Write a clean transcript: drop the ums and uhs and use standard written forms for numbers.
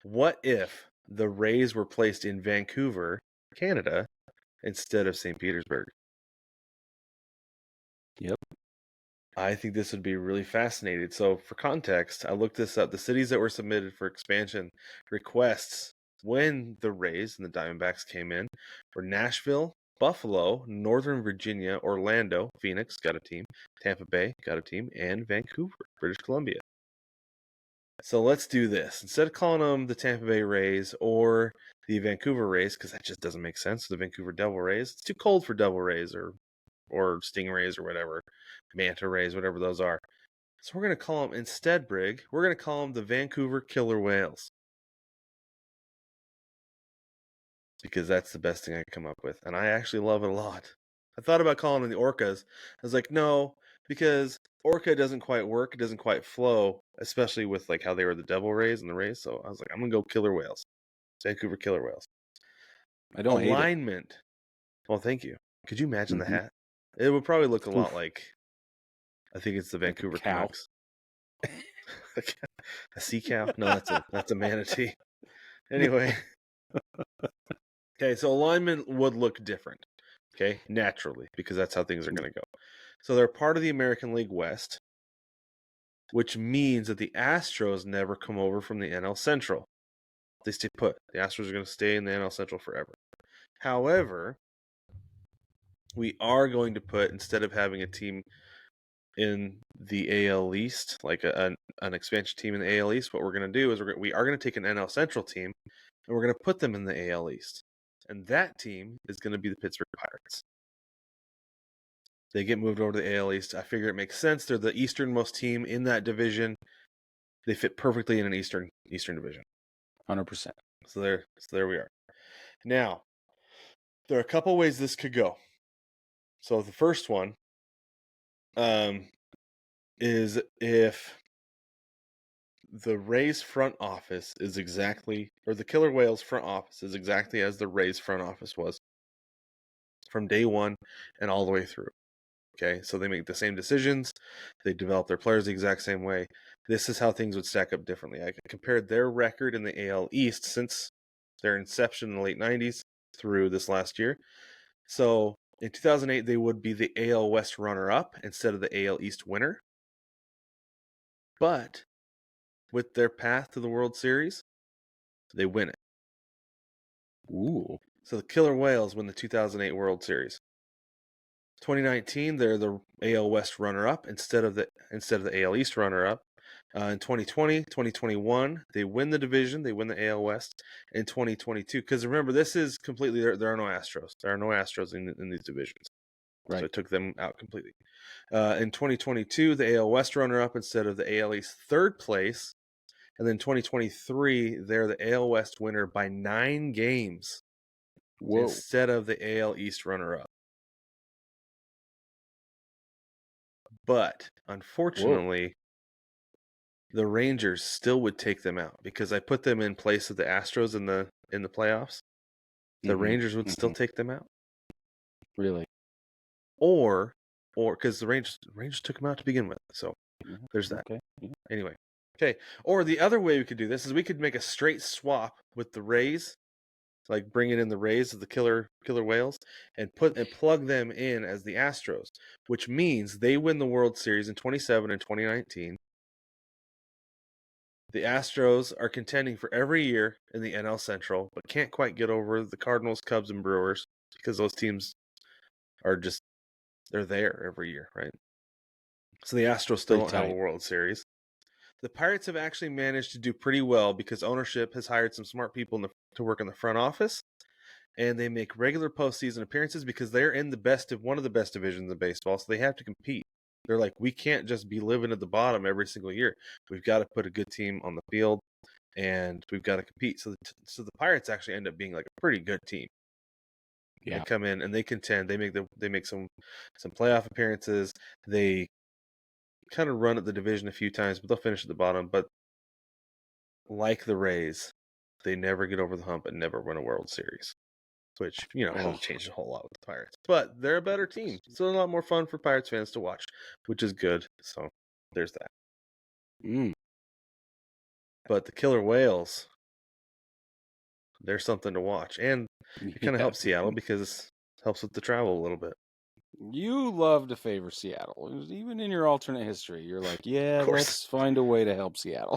What if the Rays were placed in Vancouver, Canada, instead of St. Petersburg? Yep. I think this would be really fascinating. So, for context, I looked this up. The cities that were submitted for expansion requests when the Rays and the Diamondbacks came in were Nashville, Buffalo, Northern Virginia, Orlando, Phoenix, got a team, Tampa Bay, got a team, and Vancouver, British Columbia. So let's do this. Instead of calling them the Tampa Bay Rays or the Vancouver Rays, because that just doesn't make sense, the Vancouver Devil Rays, it's too cold for Devil Rays or Stingrays or whatever, Manta Rays, whatever those are. So we're going to call them, instead, Brig, we're going to call them the Vancouver Killer Whales. Because that's the best thing I could come up with. And I actually love it a lot. I thought about calling them the Orcas. I was like, no, because Orca doesn't quite work. It doesn't quite flow, especially with like how they were the Devil Rays and the Rays. So I was like, I'm going to go Killer Whales. Vancouver Killer Whales. I don't hate it. Alignment. Well, thank you. Could you imagine the hat? It would probably look a lot like, I think it's the Vancouver cow. Canucks. A sea cow? No, that's a manatee. Anyway. Okay, so alignment would look different. Okay, naturally, because that's how things are going to go. So they're part of the American League West, which means that the Astros never come over from the NL Central. They stay put. The Astros are going to stay in the NL Central forever. However, we are going to put, instead of having a team in the AL East, like an expansion team in the AL East, what we're going to do is we are going to take an NL Central team and we're going to put them in the AL East. And that team is going to be the Pittsburgh Pirates. They get moved over to the AL East. I figure it makes sense. They're the easternmost team in that division. They fit perfectly in an Eastern division. 100%. So there we are. Now, there are a couple ways this could go. So the first one is if the Rays front office is exactly, or the Killer Whales front office is exactly as the Rays front office was from day one and all the way through. Okay, so they make the same decisions. They develop their players the exact same way. This is how things would stack up differently. I compared their record in the AL East since their inception in the late 90s through this last year. So in 2008, they would be the AL West runner-up instead of the AL East winner. But with their path to the World Series, they win it. Ooh. So the Killer Whales win the 2008 World Series. 2019, they're the AL West runner-up instead of the AL East runner-up. In 2020, 2021, they win the division. They win the AL West. In 2022, because remember, this is completely there are no Astros. There are no Astros in these divisions. Right. So it took them out completely. In 2022, the AL West runner-up instead of the AL East third place. And then 2023, they're the AL West winner by 9 games. Whoa. Instead of the AL East runner-up. But unfortunately, the Rangers still would take them out because I put them in place of the Astros in the playoffs. The Rangers would still take them out. Really? Or because the Rangers took them out to begin with. So there's that. Okay. Anyway. Okay. Or the other way we could do this is we could make a straight swap with the Rays, like bringing in the Rays of the Killer Whales and plug them in as the Astros, which means they win the World Series in 2027 and 2019. The Astros are contending for every year in the NL Central, but can't quite get over the Cardinals, Cubs, and Brewers because those teams are just, they're there every year, right? So the Astros still don't have a World Series. The Pirates have actually managed to do pretty well because ownership has hired some smart people to work in the front office, and they make regular postseason appearances because they're in one of the best divisions of baseball, so they have to compete. They're like, we can't just be living at the bottom every single year. We've got to put a good team on the field, and we've got to compete. So the Pirates actually end up being like a pretty good team. Yeah. They come in and they contend. They make some playoff appearances. They kind of run at the division a few times, but they'll finish at the bottom. But like the Rays, they never get over the hump and never win a World Series, which, hasn't changed a whole lot with the Pirates. But they're a better team. So a lot more fun for Pirates fans to watch, which is good. So there's that. But the Killer Whales, they're something to watch. And it kind of Yeah. helps Seattle because it helps with the travel a little bit. You love to favor Seattle. Even in your alternate history, you're like, yeah, Of course. let's find a way to help Seattle.